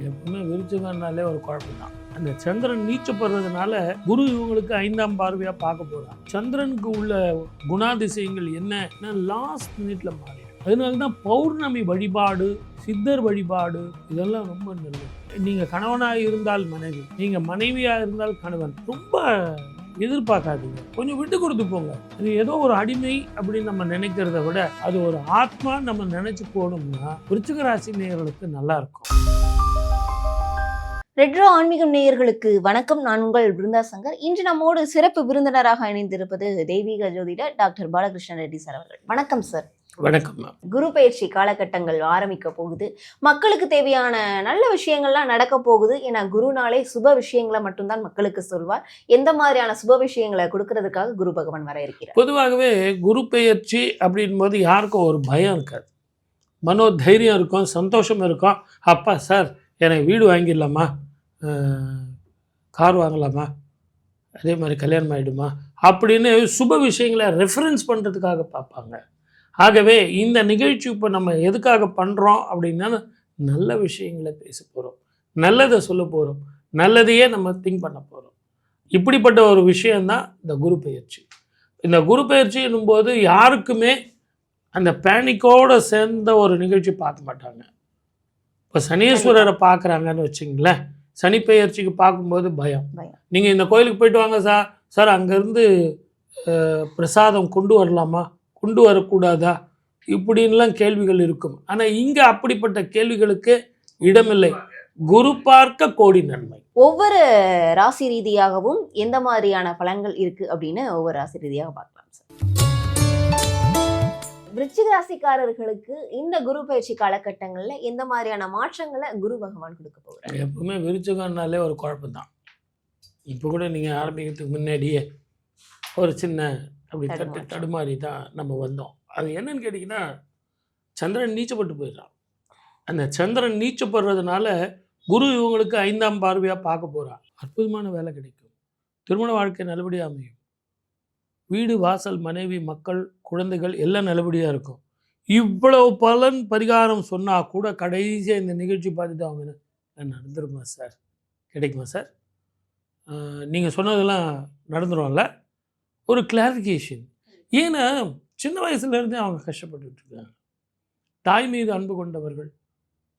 எப்பவுமே விருச்சிகம்னாலே ஒரு குழப்பம் தான். அந்த சந்திரன் நீச்சப்படுறதுனால குரு இவங்களுக்கு 5ஆம் பார்வையா பார்க்க போறாங்க. சந்திரனுக்கு உள்ள குணாதிசயங்கள் என்ன லாஸ்ட் மினிட்ல மாறி. அதனாலதான் பௌர்ணமி வழிபாடு, சித்தர் வழிபாடு இதெல்லாம் ரொம்ப நல்லது. நீங்க கணவனாக இருந்தால் மனைவி, நீங்க மனைவியா இருந்தால் கணவன், ரொம்ப எதிர்பார்க்காதீங்க, கொஞ்சம் விட்டு கொடுத்து போங்க. அது ஏதோ ஒரு அடிமை அப்படின்னு நம்ம நினைக்கிறத விட அது ஒரு ஆத்மா நம்ம நினைச்சு போனோம்னா விருச்சிக ராசி நேயர்களுக்கு நல்லா இருக்கும். ரெட்ரோ ஆன்மீகம் நேயர்களுக்கு வணக்கம். நான் உங்கள் பிருந்தா சங்கர். இன்று நம்மோடு சிறப்பு விருந்தினராக இணைந்திருப்பது தெய்வீக ஜோதிடர் டாக்டர் பாலகிருஷ்ண ரெட்டி சார் அவர்கள். வணக்கம் சார். வணக்கம். குரு பயிற்சி காலகட்டங்கள் ஆரம்பிக்க போகுது. மக்களுக்கு தேவையான நல்ல விஷயங்கள்லாம் நடக்க போகுது. ஏன்னா குருநாளே சுப விஷயங்களை மட்டும்தான் மக்களுக்கு சொல்வார். எந்த மாதிரியான சுப விஷயங்களை கொடுக்கறதுக்காக குரு பகவான் வர இருக்கிறார்? பொதுவாகவே குரு பெயர்ச்சி அப்படின் போது யாருக்கும் ஒரு பயம் இருக்காது, மனோதைரியம் இருக்கும், சந்தோஷம் இருக்கும். அப்பா சார் எனக்கு வீடு வாங்கிடலாமா, கார் வாங்கலாமா, அதே மாதிரி கல்யாணம் ஆகிடுமா அப்படின்னு சுப விஷயங்களை ரெஃபரன்ஸ் பண்ணுறதுக்காக பார்ப்பாங்க. ஆகவே இந்த நிகழ்ச்சி இப்போ நம்ம எதுக்காக பண்ணுறோம் அப்படின்னா நல்ல விஷயங்களை பேச போகிறோம், நல்லதை சொல்ல போகிறோம், நல்லதையே நம்ம திங்க் பண்ண போகிறோம். இப்படிப்பட்ட ஒரு விஷயந்தான் இந்த குரு பெயர்ச்சி. இந்த குரு பெயர்ச்சி என்னும்போது யாருக்குமே அந்த பேனிக்கோடு சேர்ந்த ஒரு நிகழ்ச்சி பார்க்க மாட்டாங்க. இப்போ சனீஸ்வரரை பார்க்குறாங்கன்னு வச்சிங்களேன், சனி பெயர்ச்சிக்கு பார்க்கும்போது பயம். நீங்கள் இந்த கோயிலுக்கு போயிட்டு வாங்க சார் அங்கேருந்து பிரசாதம் கொண்டு வரலாமா, கொண்டு வரக்கூடாதா, இப்படின்லாம் கேள்விகள் இருக்கும். ஆனால் இங்கே அப்படிப்பட்ட கேள்விகளுக்கு இடமில்லை. குரு பார்க்க கோடி நன்மை. ஒவ்வொரு ராசி ரீதியாகவும் எந்த மாதிரியான பலன்கள் இருக்கு அப்படின்னு ஒவ்வொரு ராசி ரீதியாக பார்க்கலாம் சார். விருச்சிக ராசிக்காரர்களுக்கு இந்த குரு பயிற்சி காலகட்டங்கள்ல எந்த மாதிரியான மாற்றங்களை குரு பகவான் கொடுக்க போகிறார்? எப்பவுமே விருச்சிகம்னாலே ஒரு குழப்பம் தான். இப்போ கூட நீங்கள் ஆரம்பிக்கிறதுக்கு முன்னாடியே ஒரு சின்ன அப்படி தடுமாறி தான் நம்ம வந்தோம். அது என்னன்னு கேட்டிங்கன்னா, சந்திரன் நீச்சப்பட்டு போயிடறான். அந்த சந்திரன் நீச்சப்படுறதுனால குரு இவங்களுக்கு 5ஆம் பார்வையாக பார்க்க போகிறான். அற்புதமான வேலை கிடைக்கும், திருமண வாழ்க்கை நல்லபடியாக அமையும், வீடு வாசல் மனைவி மக்கள் குழந்தைகள் எல்லாம் நல்லபடியாக இருக்கும். இவ்வளவு பலன் பரிகாரம் சொன்னால் கூட கடைசியாக இந்த நிகழ்ச்சி பார்த்துட்டு அவங்க நடந்துருமா சார், கிடைக்குமா சார், நீங்கள் சொன்னதெல்லாம் நடந்துரும்ல, ஒரு கிளாரிஃபிகேஷன். ஏன்னா சின்ன வயசுலேருந்தே அவங்க கஷ்டப்பட்டுருக்காங்க. தாய் மீது அன்பு கொண்டவர்கள்.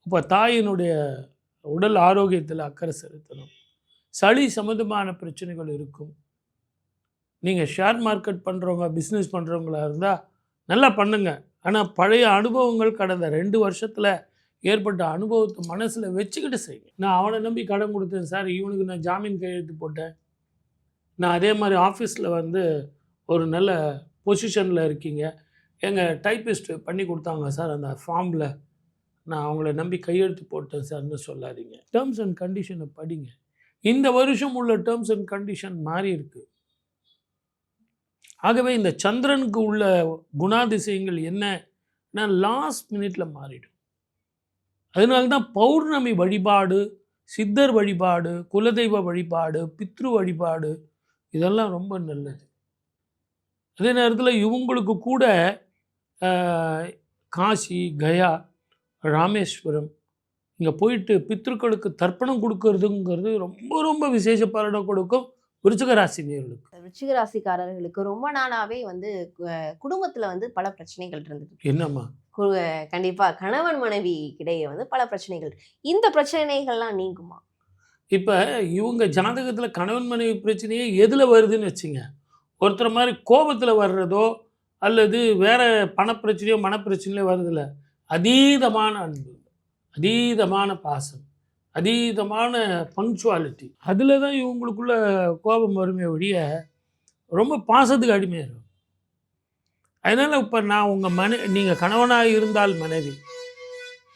இப்போ தாயினுடைய உடல் ஆரோக்கியத்தில் அக்கறை செலுத்தணும். சளி சம்மந்தமான பிரச்சனைகள் இருக்கும். நீங்கள் ஷேர் மார்க்கெட் பண்ணுறவங்க, பிஸ்னஸ் பண்ணுறவங்களா இருந்தால் நல்லா பண்ணுங்க. ஆனால் பழைய அனுபவங்கள் கடந்த 2 வருஷத்தில் ஏற்பட்ட அனுபவத்தை மனசில் வச்சுக்கிட்டு செய்யுங்க. நான் அவனை நம்பி கடன் கொடுத்தேன் சார், இவனுக்கு நான் ஜாமீன் கையெழுத்து போட்டேன், நான் அதே மாதிரி ஆஃபீஸில் ஒரு நல்ல பொசிஷனில் இருக்கீங்க, எங்கள் டைப்பிஸ்ட் பண்ணி கொடுத்தாங்க சார் அந்த ஃபார்மில், நான் அவங்கள நம்பி கையெழுத்து போட்டேன் சார்னு சொல்லாதீங்க. டேர்ம்ஸ் அண்ட் கண்டிஷனை படிங்க. இந்த வருஷம் உள்ள டேர்ம்ஸ் அண்ட் கண்டிஷன் மாறி இருக்கு. ஆகவே இந்த சந்திரனுக்கு உள்ள குணாதிசயங்கள் என்ன லாஸ்ட் மினிட்ல மாறிடும். அதனால்தான் பௌர்ணமி வழிபாடு, சித்தர் வழிபாடு, குலதெய்வ வழிபாடு, பித்ரு வழிபாடு இதெல்லாம் ரொம்ப நல்லது. அதே நேரத்தில் இவங்களுக்கு கூட காசி, கயா, ராமேஸ்வரம் இங்கே போயிட்டு பித்ருக்களுக்கு தர்ப்பணம் கொடுக்கறதுங்கிறது ரொம்ப ரொம்ப விசேஷ பலனை கொடுக்கும் விருச்சிக ராசி நேயர்களுக்கு. விருச்சிக ராசிக்காரர்களுக்கு ரொம்ப நாளாவே குடும்பத்தில் பல பிரச்சனைகள் இருந்தது. என்னம்மா? கண்டிப்பாக கணவன் மனைவி இடையே பல பிரச்சனைகள். இந்த பிரச்சனைகள்லாம் நீங்குமா? இப்போ இவங்க ஜாதகத்தில் கணவன் மனைவி பிரச்சனையே எதில் வருதுன்னு வச்சுங்க, ஒருத்தர் மாதிரி கோபத்தில் வர்றதோ அல்லது வேறு பணப்பிரச்சனையோ மனப்பிரச்சனையோ வருதில்ல, அதீதமான அன்பு, அதீதமான பாசம், அதீதமான பங்க்சுவாலிட்டி, அதில் தான் இவங்களுக்குள்ள கோபம் வறுமையை ஒழிய ரொம்ப பாசத்துக்கு அடிமையாகும். அதனால் இப்போ நான் உங்கள் நீங்கள் கணவனாக இருந்தால் மனைவி,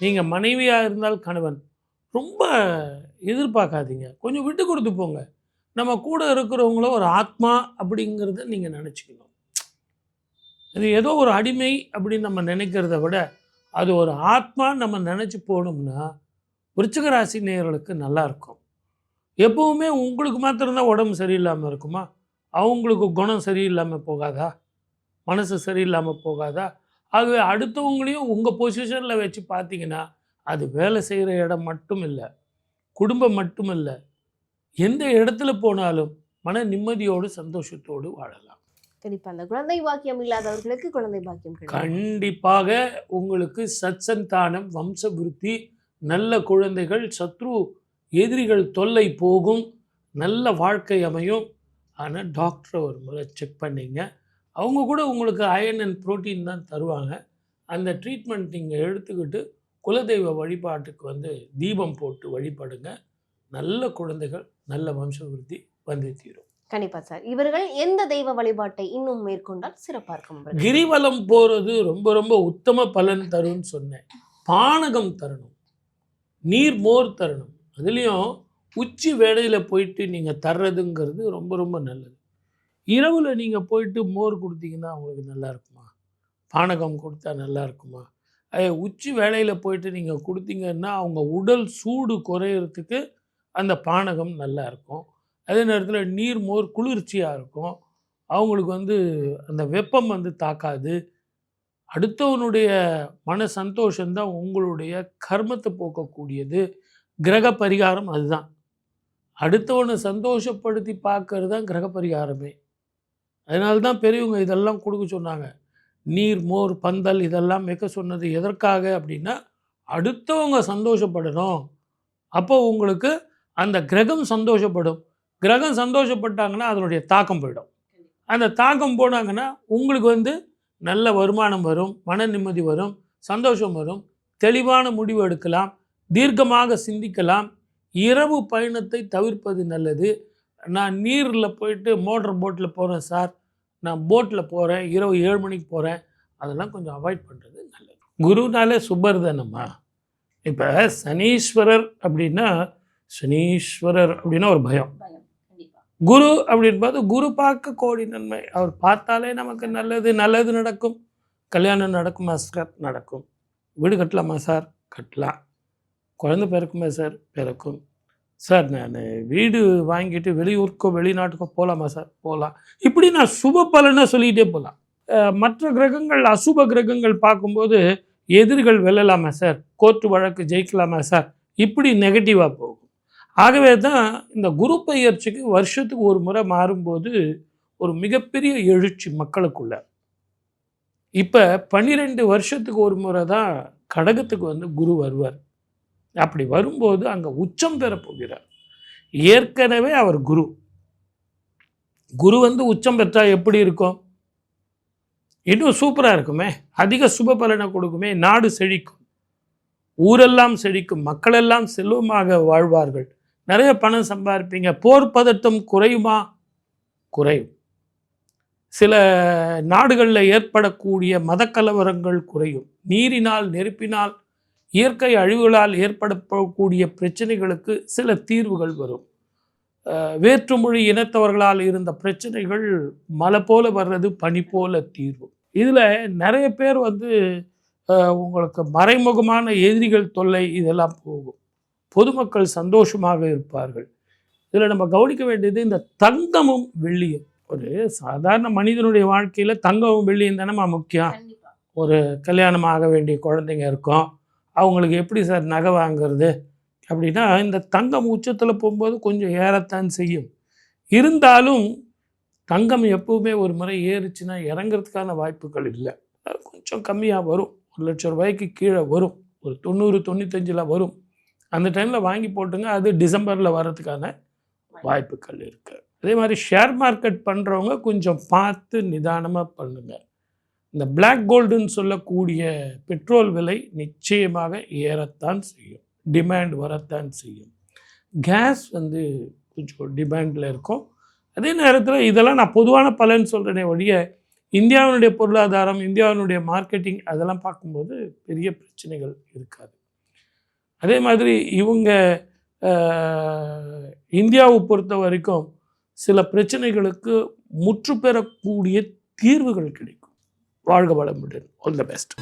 நீங்கள் மனைவியாக இருந்தால் கணவன், ரொம்ப எதிர்பார்க்காதீங்க, கொஞ்சம் விட்டு கொடுத்து போங்க. நம்ம கூட இருக்கிறவங்கள ஒரு ஆத்மா அப்படிங்கிறத நீங்கள் நினச்சிக்கணும். அது ஏதோ ஒரு அடிமை அப்படின்னு நம்ம நினைக்கிறத விட அது ஒரு ஆத்மா நம்ம நினச்சி போனோம்னா விருச்சிக ராசி நேயர்களுக்கு நல்லா இருக்கும். எப்போவுமே உங்களுக்கு மாத்திரம்தான் உடம்பு சரியில்லாமல் இருக்குமா, அவங்களுக்கு குணம் சரியில்லாமல் போகாதா, மனசு சரியில்லாமல் போகாதா? ஆகவே அடுத்தவங்களையும் உங்கள் பொசிஷனில் வச்சு பார்த்தீங்கன்னா அது வேலை செய்கிற இடம் மட்டும் இல்லை, குடும்பம் மட்டுமல்ல, எந்த இடத்துல போனாலும் மன நிம்மதியோடு சந்தோஷத்தோடு வாழலாம். கண்டிப்பா அந்த குழந்தை பாக்கியம் இல்லாதவர்களுக்கு குழந்தை பாக்கியம் கிடைக்கும். கண்டிப்பாக உங்களுக்கு சத்சந்தானம், வம்ச விருத்தி, நல்ல குழந்தைகள், சத்ரு எதிரிகள் தொல்லை போகும், நல்ல வாழ்க்கை அமையும். ஆனால் டாக்டரை ஒரு முறை செக் பண்ணிங்க. அவங்க கூட உங்களுக்கு அயர்ன் அண்ட் புரோட்டீன் தான் தருவாங்க. அந்த ட்ரீட்மெண்ட் நீங்கள் எடுத்துக்கிட்டு குலதெய்வ வழிபாட்டுக்கு வந்து தீபம் போட்டு வழிபடுங்க. நல்ல குழந்தைகள், நல்ல வம்ச விருத்தி வந்து தீரும். கண்டிப்பா சார். இவர்கள் எந்த தெய்வ வழிபாட்டை இன்னும் மேற்கொண்டால் சிறப்பாக இருக்கும்? கிரிவலம் போகிறது ரொம்ப ரொம்ப உத்தம பலன் தரும்னு சொன்னேன். பானகம் தரணும், நீர் மோர் தரணும். அதுலேயும் உச்சி வேளையில் போயிட்டு நீங்கள் தர்றதுங்கிறது ரொம்ப ரொம்ப நல்லது. இரவில் நீங்கள் போயிட்டு மோர் கொடுத்தீங்கன்னா அவங்களுக்கு நல்லா இருக்குமா? பானகம் கொடுத்தா நல்லா இருக்குமா? உச்சி வேளையில் போயிட்டு நீங்கள் கொடுத்தீங்கன்னா அவங்க உடல் சூடு குறையிறதுக்கு அந்த பானகம் நல்லா இருக்கும். அதே நேரத்தில் நீர் மோர் குளிர்ச்சியாக இருக்கும். அவங்களுக்கு வந்து அந்த வெப்பம் வந்து தாக்காது. அடுத்தவனுடைய மன சந்தோஷம்தான் உங்களுடைய கர்மத்தை போக்கக்கூடியது. கிரக பரிகாரம் அதுதான். அடுத்தவனை சந்தோஷப்படுத்தி பார்க்கறது தான் கிரக பரிகாரமே. அதனால்தான் பெரியவங்க இதெல்லாம் கொடுக்க சொன்னாங்க. நீர் மோர் பந்தல் இதெல்லாம் வைக்க சொன்னது எதற்காக அப்படின்னா, அடுத்தவங்க சந்தோஷப்படணும். அப்போ உங்களுக்கு அந்த கிரகம் சந்தோஷப்படும். கிரகம் சந்தோஷப்பட்டாங்கன்னா அதனுடைய தாக்கம் போயிடும். அந்த தாக்கம் போனாங்கன்னா உங்களுக்கு வந்து நல்ல வருமானம் வரும், மன நிம்மதி வரும், சந்தோஷம் வரும், தெளிவான முடிவு எடுக்கலாம், தீர்க்கமாக சிந்திக்கலாம். இரவு பயணத்தை தவிர்ப்பது நல்லது. நான் நீரில் போயிட்டு மோட்டர் போட்டில் போகிறேன் சார், நான் போட்டில் போகிறேன், இரவு 7 மணிக்கு போகிறேன், அதெல்லாம் கொஞ்சம் அவாய்ட் பண்ணுறது நல்லது. குருனாலே சுபர் தானம்மா. இப்போ சனீஸ்வரர் அப்படின்னா ஒரு பயம். குரு அப்படின்போது குரு பார்க்க கோடி நன்மை. அவர் பார்த்தாலே நமக்கு நல்லது நடக்கும். கல்யாணம் நடக்குமா சார்? நடக்கும். வீடு கட்டலாமா சார்? கட்டலாம். குழந்தை பிறக்குமா சார்? பிறக்கும். சார் நான் வீடு வாங்கிட்டு வெளியூருக்கோ வெளிநாட்டுக்கோ போகலாமா சார்? போகலாம். இப்படி நான் சுப பலனை சொல்லிகிட்டே போகலாம். மற்ற கிரகங்கள் அசுப கிரகங்கள் பார்க்கும்போது எதிரிகள் வெல்லலாமா சார்? கோர்ட்டு வழக்கு ஜெயிக்கலாமா சார்? இப்படி நெகட்டிவாக போகும். ஆகவே தான் இந்த குரு பெயர்ச்சிக்கு வருஷத்துக்கு ஒரு முறை மாறும்போது ஒரு மிகப்பெரிய எழுச்சி மக்களுக்குள்ள. இப்போ 12 வருஷத்துக்கு ஒரு முறை தான் கடகத்துக்கு வந்து குரு வருவார். அப்படி வரும்போது அங்கே உச்சம் பெற போகிறார். ஏற்கனவே அவர் குரு வந்து உச்சம் பெற்றால் எப்படி இருக்கும்? இன்னும் சூப்பராக இருக்குமே, அதிக சுப பலனை கொடுக்குமே, நாடு செழிக்கும், ஊரெல்லாம் செழிக்கும், மக்களெல்லாம் செல்வமாக வாழ்வார்கள், நிறைய பணம் சம்பாதிப்பீங்க. போர் பதட்டம் குறையுமா? குறையும். சில நாடுகளில் ஏற்படக்கூடிய மதக்கலவரங்கள் குறையும். நீரினால், நெருப்பினால், இயற்கை அழிவுகளால் ஏற்படக்கூடிய பிரச்சனைகளுக்கு சில தீர்வுகள் வரும். வேற்றுமொழி இனத்தவர்களால் இருந்த பிரச்சனைகள் மலை போல வர்றது பனி போல தீர்வு. இதில் நிறைய பேர் வந்து உங்களுக்கு மறைமுகமான எதிரிகள் தொல்லை இதெல்லாம் போகும். பொதுமக்கள் சந்தோஷமாக இருப்பார்கள். இதில் நம்ம கவனிக்க வேண்டியது இந்த தங்கமும் வெள்ளியும். ஒரு சாதாரண மனிதனுடைய வாழ்க்கையில் தங்கமும் வெள்ளியும் தானே முக்கியம். ஒரு கல்யாணம் ஆக வேண்டிய குழந்தைங்க இருக்கும், அவங்களுக்கு எப்படி சார் நகை வாங்கிறது அப்படின்னா, இந்த தங்கம் உச்சத்தில் போகும்போது கொஞ்சம் ஏறத்தான் செய்யும். இருந்தாலும் தங்கம் எப்பவுமே ஒரு முறை ஏறிச்சுன்னா இறங்கிறதுக்கான வாய்ப்புகள் இல்லை. கொஞ்சம் கம்மியாக வரும். 1 லட்சம் ரூபாய்க்கு கீழே வரும். ஒரு 90-95 வரும். அந்த டைமில் வாங்கி போட்டுங்க. அது டிசம்பரில் வர்றதுக்கான வாய்ப்புகள் இருக்குது. அதே மாதிரி ஷேர் மார்க்கெட் பண்ணுறவங்க கொஞ்சம் பார்த்து நிதானமாக பண்ணுங்கள். இந்த பிளாக் கோல்டுன்னு சொல்லக்கூடிய பெட்ரோல் விலை நிச்சயமாக ஏறத்தான் செய்யும், டிமாண்ட் வரத்தான் செய்யும். கேஸ் வந்து கொஞ்சம் டிமாண்டில் இருக்கும். அதே நேரத்தில் இதெல்லாம் நான் பொதுவான பலன் சொல்கிறேனே ஒழிய, இந்தியாவினுடைய பொருளாதாரம், இந்தியாவினுடைய மார்க்கெட்டிங் அதெல்லாம் பார்க்கும்போது பெரிய பிரச்சனைகள் இருக்காது. அதே மாதிரி இவங்க இந்தியாவை பொறுத்த வரைக்கும் சில பிரச்சனைகளுக்கு முற்று பெறக்கூடிய தீர்வுகள் கிடைக்கும். வாழ்க வளமுடன். All the best.